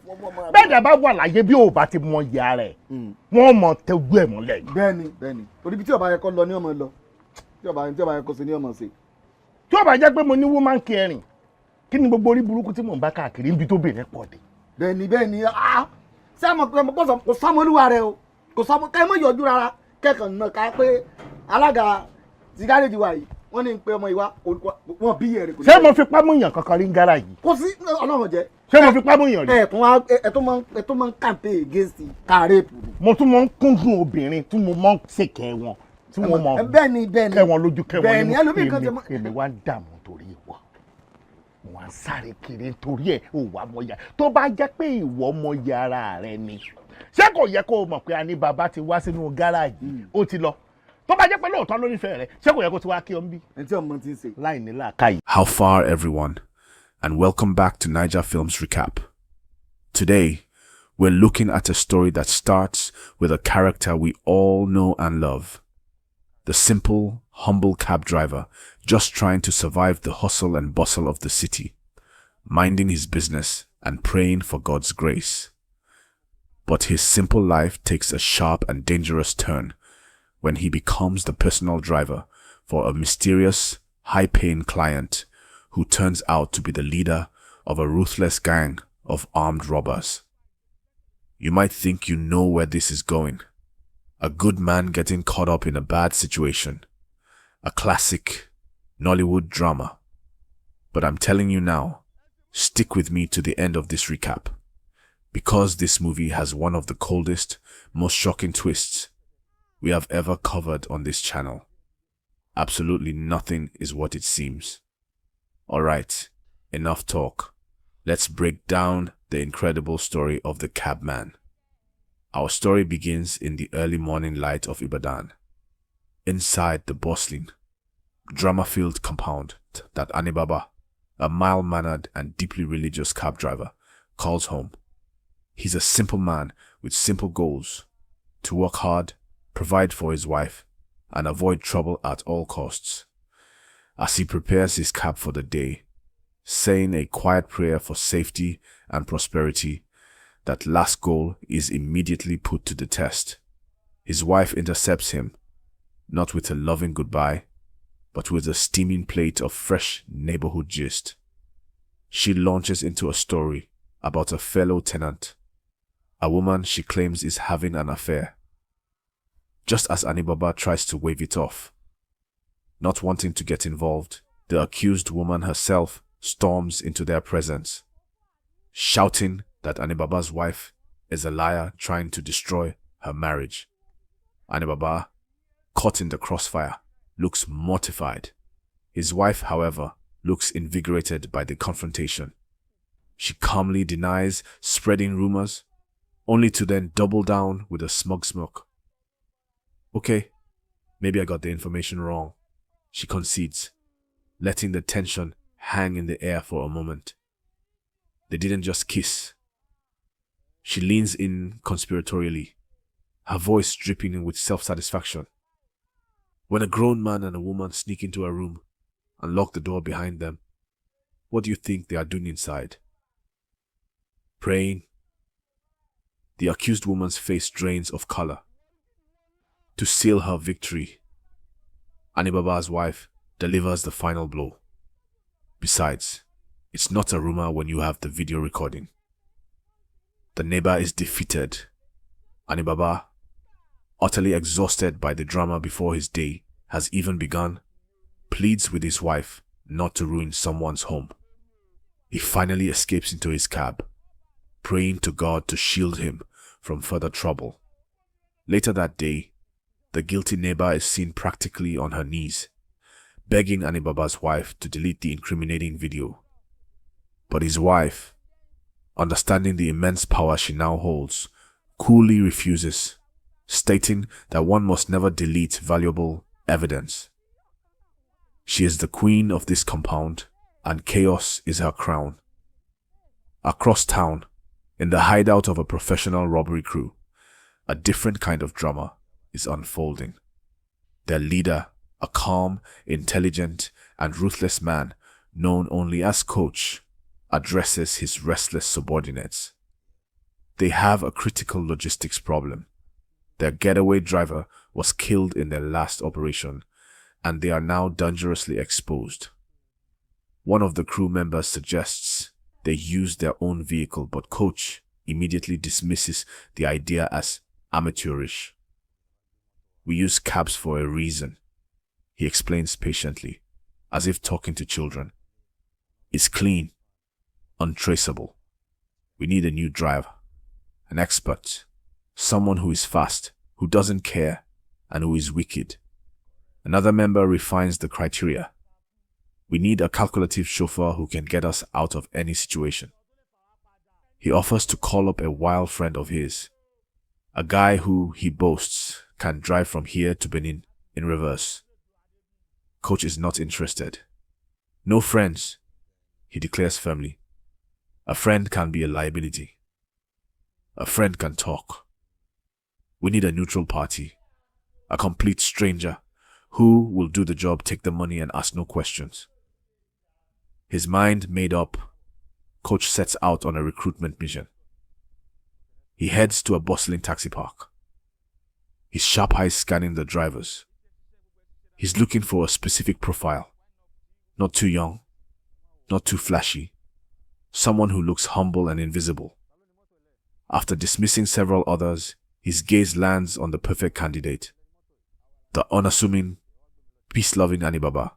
bẹ́ẹ̀ dà bá wà láyé bí ò bá ti mọ ìyá rẹ̀ wọ́n mọ tẹ́gbẹ́ ẹ̀ mọ́lẹ̀. bẹ́ẹ̀ni torí bí tí ọba yẹ kó lọ ní ọmọ lọ tí ọba yẹ kó ṣe ní ọmọ ṣe. tí ọba jẹ́ pé mo ní woman caring kí ni gbogbo orí burúkú tí mò ń bá káàkiri níbi tó bèrè pọ̀ dé. bẹ́ẹ̀ni ṣé àmọ́ pé kò sọmọlúwa rẹ o kò sọmọ ká ẹ mọ̀ yọjú rárá kẹ́kàn náà ká pé alága ti gáréjì wa yìí wọ́n ní pé ọmọ ìwà wọn bí ẹ̀rẹ̀ kò sí. ṣé mo fi pámúyàn kankan rí ń gára yìí. kò sí ọlọ́run jẹ́. ṣé mo fi pámúyàn rí. ẹ tó máa ń campaign against kàrẹ́pù. mo tún máa ń kúndùn obìnrin tí mo máa ń ṣèkẹ́ wọn tí wọ́n máa bẹ́ẹ̀ni kẹ́ wọn lójú kẹ́ wọn ní èmi wá ń dààmú torí ìwọ mo wá ń sáré kiri torí ẹ̀ ò wá mọ ya tó bá jẹ́ pé ìwọ mọ ya ara rẹ ni ṣé kò yẹ kó o mọ̀ pé Anibaba ti wá sínú gáràjì ó ti lọ tó bá jẹ́ pé lóòótọ́ ló nífẹ̀ẹ́ rẹ̀ ṣé kò yẹ kó ti wá kí ọ ń bí. láì ní làákàyè. How far, everyone, and welcome back to Naija Films Recap. Today, we're looking at a story that starts with a character we all know and love. The simple, humble cab driver just trying to survive the hustle and bustle of the city, minding his business and praying for God's grace. But his simple life takes a sharp and dangerous turn when he becomes the personal driver for a mysterious, high-paying client who turns out to be the leader of a ruthless gang of armed robbers. You might think you know where this is going. A good man getting caught up in a bad situation. A classic Nollywood drama. But I'm telling you now, stick with me to the end of this recap, because this movie has one of the coldest, most shocking twists we have ever covered on this channel. Absolutely nothing is what it seems. Alright, enough talk. Let's break down the incredible story of the cabman. Our story begins in the early morning light of Ibadan, inside the bustling, drama-filled compound that Anibaba, a mild-mannered and deeply religious cab driver, calls home. He's a simple man with simple goals: to work hard, provide for his wife, and avoid trouble at all costs. As he prepares his cab for the day, saying a quiet prayer for safety and prosperity, that last goal is immediately put to the test. His wife intercepts him, not with a loving goodbye, but with a steaming plate of fresh neighborhood gist. She launches into a story about a fellow tenant, a woman she claims is having an affair. Just as Anibaba tries to wave it off, not wanting to get involved, the accused woman herself storms into their presence, shouting that Anibaba's wife is a liar trying to destroy her marriage. Anibaba, caught in the crossfire, looks mortified. His wife, however, looks invigorated by the confrontation. She calmly denies spreading rumors, only to then double down with a smug smirk. Okay, maybe I got the information wrong, she concedes, letting the tension hang in the air for a moment. They didn't just kiss. She leans in conspiratorially, her voice dripping with self-satisfaction. When a grown man and a woman sneak into a room and lock the door behind them, what do you think they are doing inside? Praying. The accused woman's face drains of color. To seal her victory, Anibaba's wife delivers the final blow. Besides, it's not a rumor when you have the video recording. The neighbor is defeated. Anibaba, utterly exhausted by the drama before his day has even begun, pleads with his wife not to ruin someone's home. He finally escapes into his cab, praying to God to shield him from further trouble. Later that day, the guilty neighbor is seen practically on her knees, begging Anibaba's wife to delete the incriminating video. But his wife, understanding the immense power she now holds, coolly refuses, stating that one must never delete valuable evidence. She is the queen of this compound, and chaos is her crown. Across town, in the hideout of a professional robbery crew, a different kind of drama is unfolding. Their leader, a calm, intelligent, and ruthless man known only as Coach, addresses his restless subordinates. They have a critical logistics problem. Their getaway driver was killed in their last operation, and they are now dangerously exposed. One of the crew members suggests they use their own vehicle, but Coach immediately dismisses the idea as amateurish. We use cabs for a reason, he explains patiently, as if talking to children. It's clean, untraceable. We need a new driver, an expert, someone who is fast, who doesn't care, and who is wicked. Another member refines the criteria. We need a calculative chauffeur who can get us out of any situation. He offers to call up a wild friend of his, a guy who, he boasts, can drive from here to Benin in reverse. Coach is not interested. No friends, he declares firmly. A friend can be a liability. A friend can talk. We need a neutral party, a complete stranger who will do the job, take the money, and ask no questions. His mind made up, Coach sets out on a recruitment mission. He heads to a bustling taxi park. His sharp eyes scanning the drivers. He's looking for a specific profile. Not too young, not too flashy. Someone who looks humble and invisible. After dismissing several others, his gaze lands on the perfect candidate. The unassuming, peace-loving Anibaba,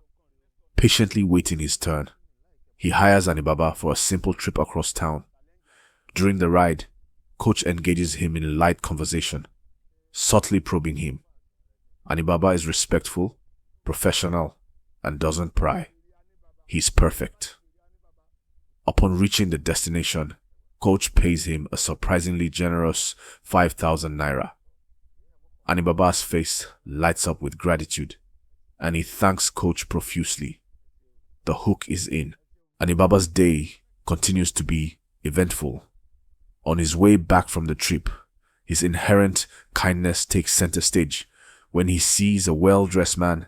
patiently waiting his turn. He hires Anibaba for a simple trip across town. During the ride, Coach engages him in light conversation, subtly probing him. Anibaba is respectful, professional, and doesn't pry. He's perfect. Upon reaching the destination, Coach pays him a surprisingly generous 5,000 naira. Anibaba's face lights up with gratitude, and he thanks Coach profusely. The hook is in. Anibaba's day continues to be eventful. On his way back from the trip, his inherent kindness takes center stage when he sees a well-dressed man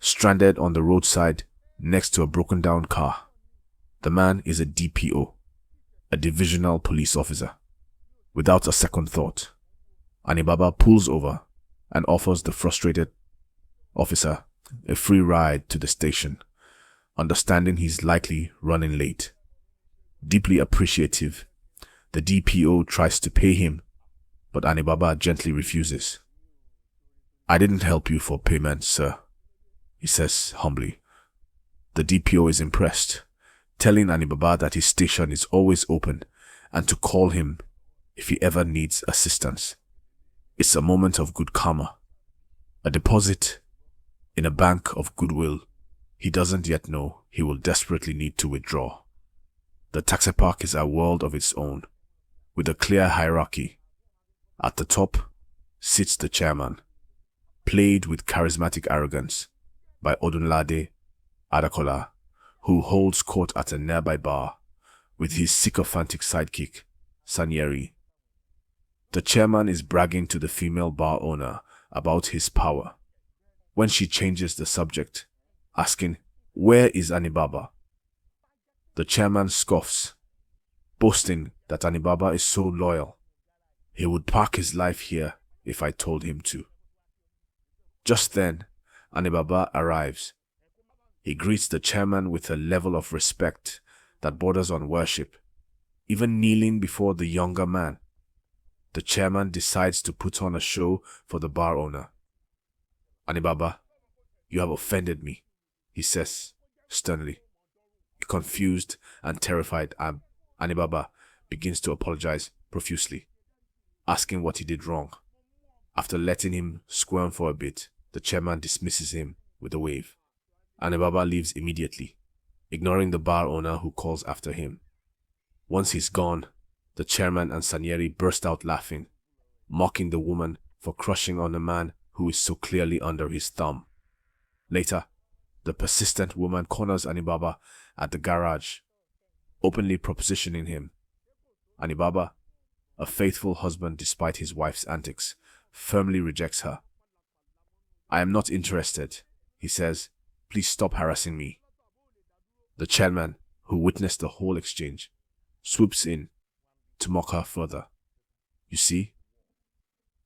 stranded on the roadside next to a broken-down car. The man is a DPO, a divisional police officer. Without a second thought, Anibaba pulls over and offers the frustrated officer a free ride to the station, understanding he's likely running late. Deeply appreciative, the DPO tries to pay him, but Anibaba gently refuses. "I didn't help you for payment, sir," he says humbly. The DPO is impressed, telling Anibaba that his station is always open and to call him if he ever needs assistance. It's a moment of good karma, a deposit in a bank of goodwill he doesn't yet know he will desperately need to withdraw. The taxi park is a world of its own, with a clear hierarchy. At the top sits the chairman, played with charismatic arrogance by Odunlade Adekola, who holds court at a nearby bar with his sycophantic sidekick, Sanyeri. The chairman is bragging to the female bar owner about his power, when she changes the subject, asking, "Where is Anibaba?" The chairman scoffs, boasting that Anibaba is so loyal, he would park his life here if I told him to. Just then, Anibaba arrives. He greets the chairman with a level of respect that borders on worship, even kneeling before the younger man. The chairman decides to put on a show for the bar owner. "Anibaba, you have offended me," he says sternly. Confused and terrified, Anibaba begins to apologize profusely, asking what he did wrong. After letting him squirm for a bit, the chairman dismisses him with a wave. Anibaba leaves immediately, ignoring the bar owner who calls after him. Once he's gone, the chairman and Sanyeri burst out laughing, mocking the woman for crushing on a man who is so clearly under his thumb. Later, the persistent woman corners Anibaba at the garage, openly propositioning him. Anibaba, a faithful husband despite his wife's antics, firmly rejects her. "I am not interested," he says. "Please stop harassing me." The chairman, who witnessed the whole exchange, swoops in to mock her further. You see?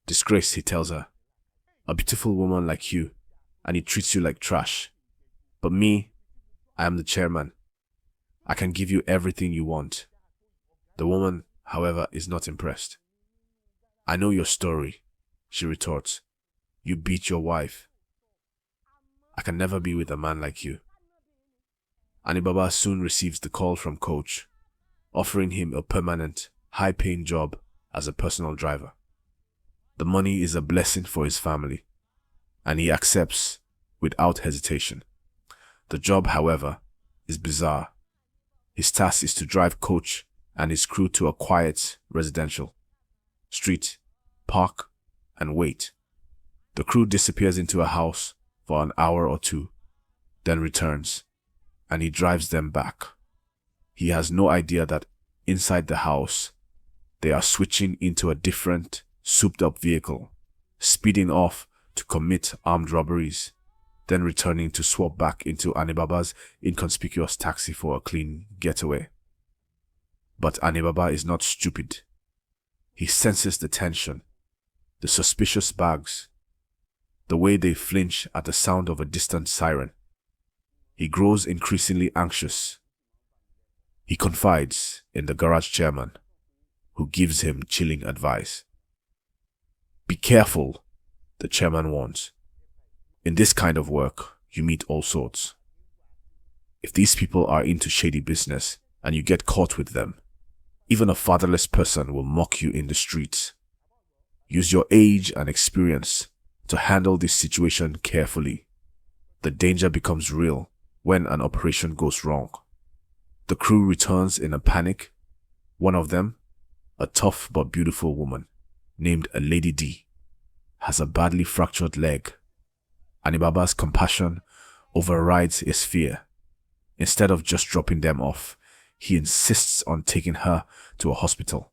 Disgrace, he tells her. A beautiful woman like you, and he treats you like trash. But me, I am the chairman. I can give you everything you want. The woman, however, is not impressed. I know your story, she retorts. You beat your wife. I can never be with a man like you. Anibaba soon receives the call from Coach, offering him a permanent, high-paying job as a personal driver. The money is a blessing for his family, and he accepts without hesitation. The job, however, is bizarre. His task is to drive Coach and his crew to a quiet residential street, park, and wait. The crew disappears into a house for an hour or two, then returns, and he drives them back. He has no idea that inside the house, they are switching into a different, souped-up vehicle, speeding off to commit armed robberies, then returning to swap back into Anibaba's inconspicuous taxi for a clean getaway. But Anibaba is not stupid. He senses the tension, the suspicious bags, the way they flinch at the sound of a distant siren. He grows increasingly anxious. He confides in the garage chairman, who gives him chilling advice. Be careful, the chairman warns. In this kind of work, you meet all sorts. If these people are into shady business and you get caught with them, even a fatherless person will mock you in the streets. Use your age and experience to handle this situation carefully. The danger becomes real when an operation goes wrong. The crew returns in a panic. One of them, a tough but beautiful woman named Lady D, has a badly fractured leg. Anibaba's compassion overrides his fear. Instead of just dropping them off, he insists on taking her to a hospital,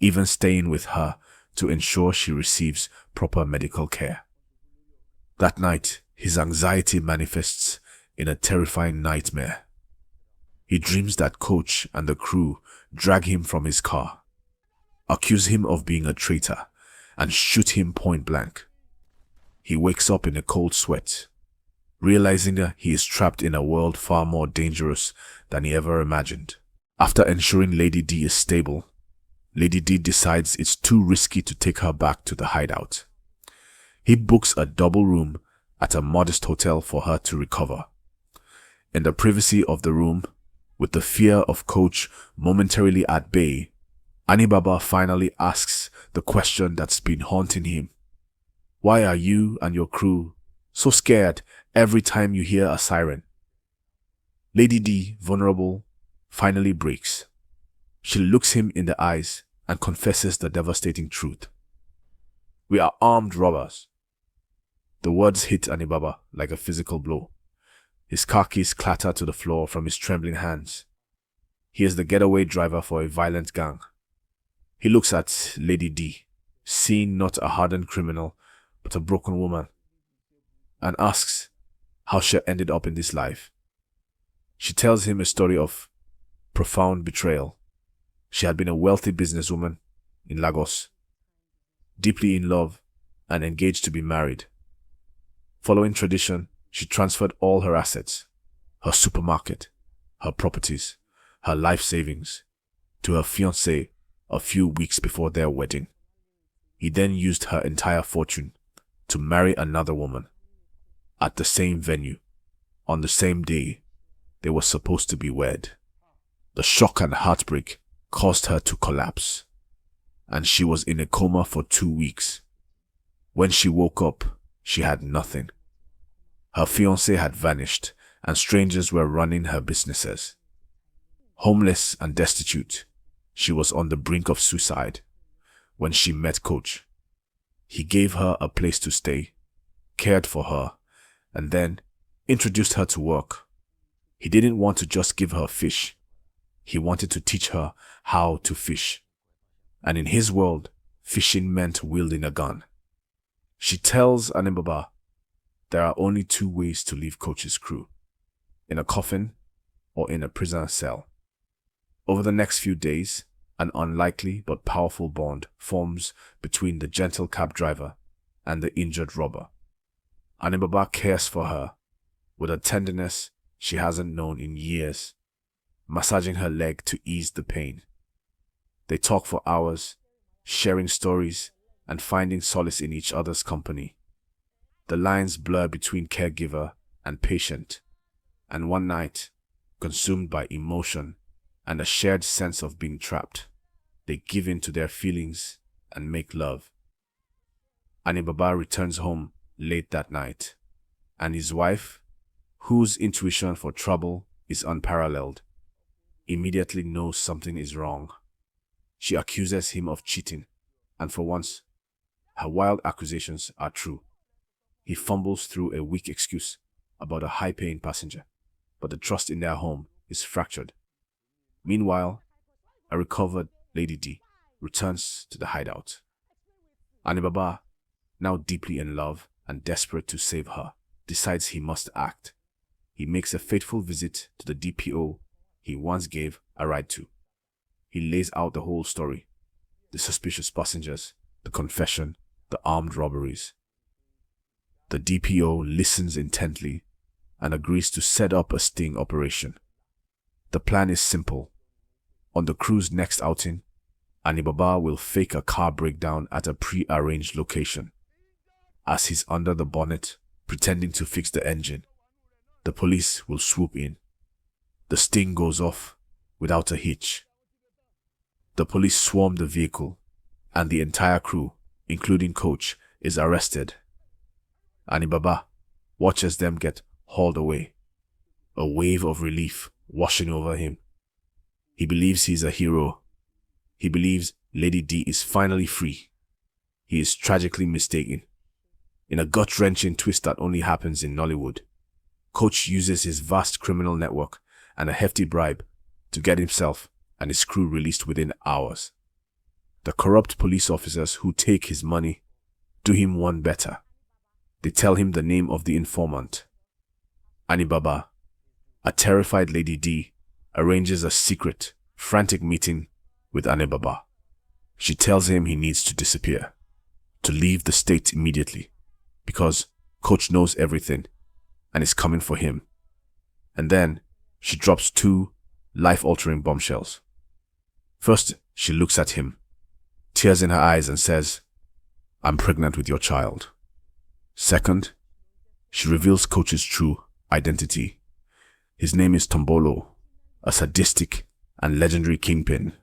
even staying with her to ensure she receives proper medical care. That night, his anxiety manifests in a terrifying nightmare. He dreams that Coach and the crew drag him from his car, accuse him of being a traitor, and shoot him point blank. He wakes up in a cold sweat, realizing that he is trapped in a world far more dangerous than he ever imagined. After ensuring Lady D is stable, Lady D decides it's too risky to take her back to the hideout. He books a double room at a modest hotel for her to recover. In the privacy of the room, with the fear of Coach momentarily at bay, Anibaba finally asks the question that's been haunting him. Why are you and your crew so scared every time you hear a siren? Lady D, vulnerable, finally breaks. She looks him in the eyes and confesses the devastating truth. We are armed robbers. The words hit Anibaba like a physical blow. His car keys clatter to the floor from his trembling hands. He is the getaway driver for a violent gang. He looks at Lady D, seeing not a hardened criminal, but a broken woman, and asks how she ended up in this life. She tells him a story of profound betrayal. She had been a wealthy businesswoman in Lagos, deeply in love and engaged to be married. Following tradition, she transferred all her assets, her supermarket, her properties, her life savings, to her fiancé a few weeks before their wedding. He then used her entire fortune to marry another woman at the same venue on the same day they were supposed to be wed. The shock and heartbreak caused her to collapse, and she was in a coma for 2 weeks. When she woke up, she had nothing. Her fiancé had vanished, and strangers were running her businesses. Homeless and destitute, she was on the brink of suicide when she met Coach. He gave her a place to stay, cared for her, and then introduced her to work. He didn't want to just give her fish. He wanted to teach her how to fish. And in his world, fishing meant wielding a gun. She tells Anibaba there are only 2 ways to leave Coach's crew: in a coffin or in a prison cell. Over the next few days, An unlikely but powerful bond forms between the gentle cab driver and the injured robber. Anibaba cares for her with a tenderness she hasn't known in years, massaging her leg to ease the pain. They talk for hours, sharing stories and finding solace in each other's company. The lines blur between caregiver and patient, and one night, consumed by emotion and a shared sense of being trapped, they give in to their feelings and make love. Anibaba returns home late that night, and his wife, whose intuition for trouble is unparalleled, immediately knows something is wrong. She accuses him of cheating, and for once, her wild accusations are true. He fumbles through a weak excuse about a high-paying passenger, but the trust in their home is fractured. Meanwhile, a recovered Lady D returns to the hideout. Anibaba, now deeply in love and desperate to save her, decides he must act. He makes a fateful visit to the DPO he once gave a ride to. He lays out the whole story: the suspicious passengers, the confession, the armed robberies. The DPO listens intently and agrees to set up a sting operation. The plan is simple. On the crew's next outing, Anibaba will fake a car breakdown at a pre-arranged location. As he's under the bonnet, pretending to fix the engine, the police will swoop in. The sting goes off without a hitch. The police swarm the vehicle, and the entire crew, including coach, is arrested. Anibaba watches them get hauled away, a wave of relief washing over him. He believes he's a hero. He believes Lady D is finally free. He is tragically mistaken. In a gut-wrenching twist that only happens in Nollywood, Coach uses his vast criminal network and a hefty bribe to get himself and his crew released within hours. The corrupt police officers who take his money do him one better. They tell him the name of the informant. Anibaba, a terrified Lady D, arranges a secret, frantic meeting with Anibaba. She tells him he needs to disappear, to leave the state immediately, because Coach knows everything and is coming for him. And then she drops 2 life-altering bombshells. First, she looks at him, tears in her eyes, and says, "I'm pregnant with your child." Second, she reveals Coach's true identity. His name is Tombolo, a sadistic and legendary kingpin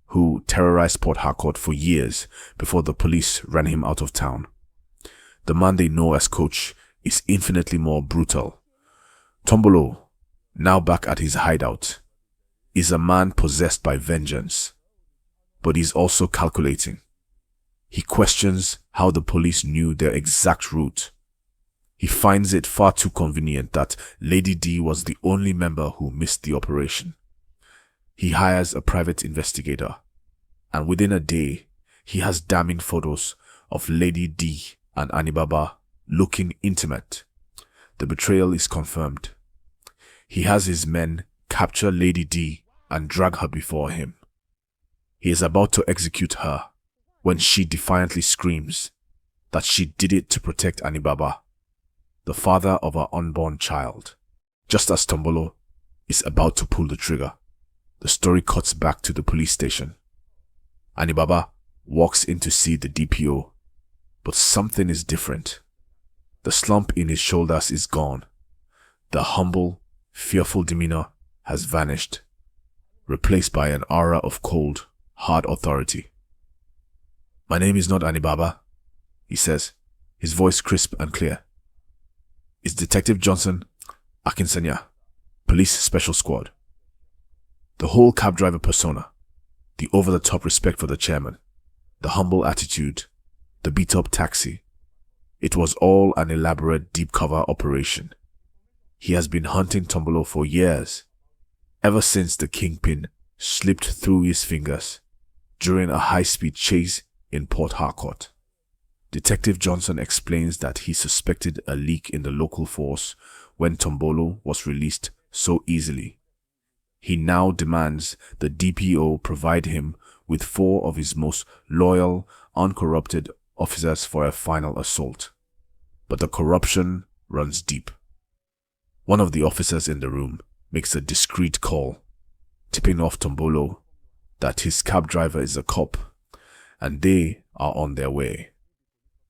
who terrorized Port Harcourt for years before the police ran him out of town. The man they know as Coach is infinitely more brutal. Tombolo, now back at his hideout, is a man possessed by vengeance, but he's also calculating. He questions how the police knew their exact route. He finds it far too convenient that Lady D was the only member who missed the operation. He hires a private investigator, and within a day, he has damning photos of Lady D and Anibaba looking intimate. The betrayal is confirmed. He has his men capture Lady D and drag her before him. He is about to execute her when she defiantly screams that she did it to protect Anibaba, the father of her unborn child. Just as Tombolo is about to pull the trigger, the story cuts back to the police station. Anibaba walks in to see the DPO, but something is different. The slump in his shoulders is gone. The humble, fearful demeanor has vanished, replaced by an aura of cold, hard authority. "My name is not Anibaba," he says, his voice crisp and clear. "It's Detective Johnson, Akin Olaiya, Police Special Squad." The whole cab driver persona, the over-the-top respect for the chairman, the humble attitude, the beat-up taxi, it was all an elaborate deep-cover operation. He has been hunting Tombolo for years, ever since the kingpin slipped through his fingers during a high-speed chase in Port Harcourt. Detective Johnson explains that he suspected a leak in the local force when Tombolo was released so easily. He now demands the DPO provide him with 4 of his most loyal, uncorrupted officers for a final assault. But the corruption runs deep. One of the officers in the room makes a discreet call, tipping off Tombolo that his cab driver is a cop and they are on their way.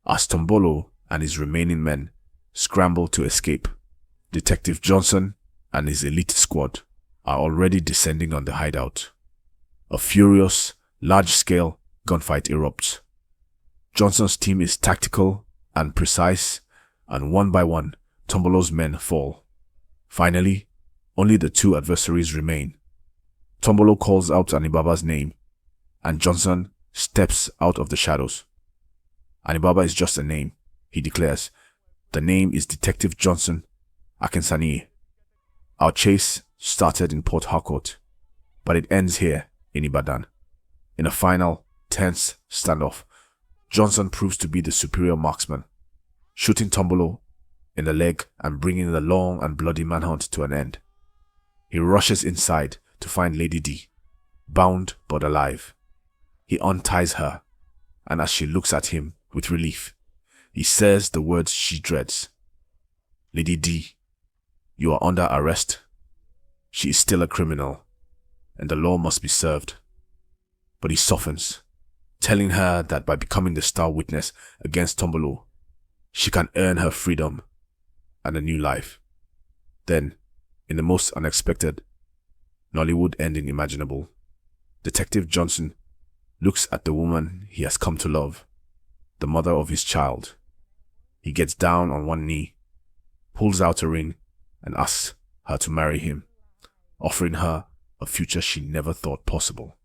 As Tombolo and his remaining men scramble to escape, Detective Johnson and his elite squad are already descending on the hideout. A furious, large-scale gunfight erupts. Johnson's team is tactical and precise, and one by one, Tombolo's men fall. Finally, only the 2 adversaries remain. Tombolo calls out Anibaba's name, and Johnson steps out of the shadows. Anibaba is just a name, he declares. The name is Detective Johnson Akin. Our chase started in Port Harcourt, but it ends here in Ibadan. In a final, tense standoff, Johnson proves to be the superior marksman, shooting Tombolo in the leg and bringing the long and bloody manhunt to an end. He rushes inside to find Lady D, bound but alive. He unties her, and as she looks at him with relief, he says the words she dreads. Lady D, you are under arrest. She is still a criminal, and the law must be served. But he softens, telling her that by becoming the star witness against Tombolo, she can earn her freedom and a new life. Then, in the most unexpected, Nollywood ending imaginable, Detective Johnson looks at the woman he has come to love, the mother of his child. He gets down on one knee, pulls out a ring, and asks her to marry him, offering her a future she never thought possible.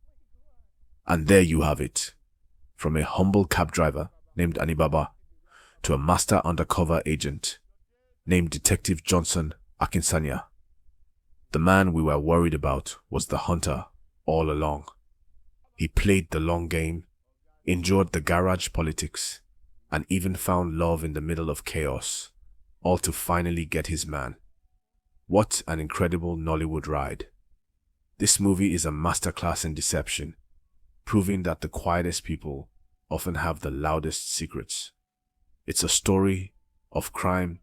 And there you have it. From a humble cab driver named Anibaba to a master undercover agent named Detective Johnson Akin. The man we were worried about was the hunter all along. He played the long game, endured the garage politics, and even found love in the middle of chaos, all to finally get his man. What an incredible Nollywood ride. This movie is a masterclass in deception, proving that the quietest people often have the loudest secrets. It's a story of crime,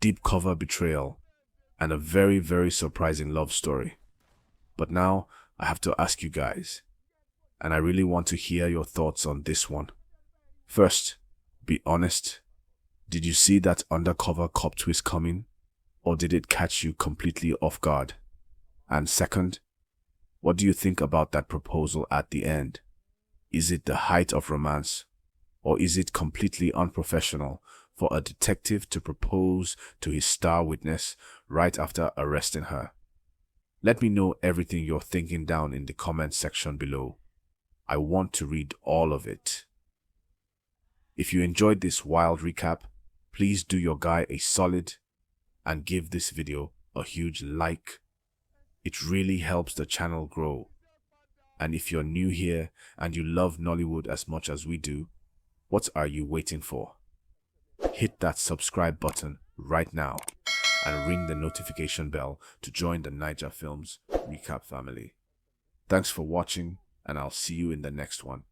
deep cover betrayal, and a very, very surprising love story. But now I have to ask you guys, and I really want to hear your thoughts on this one. First, be honest. Did you see that undercover cop twist coming, or did it catch you completely off guard? And second, what do you think about that proposal at the end? Is it the height of romance, or is it completely unprofessional for a detective to propose to his star witness right after arresting her? Let me know everything you're thinking down in the comment section below. I want to read all of it. If you enjoyed this wild recap, please do your guy a solid and give this video a huge like. It really helps the channel grow. And if you're new here and you love Nollywood as much as we do, what are you waiting for? Hit that subscribe button right now and ring the notification bell to join the Naija Films Recap family. Thanks for watching, and I'll see you in the next one.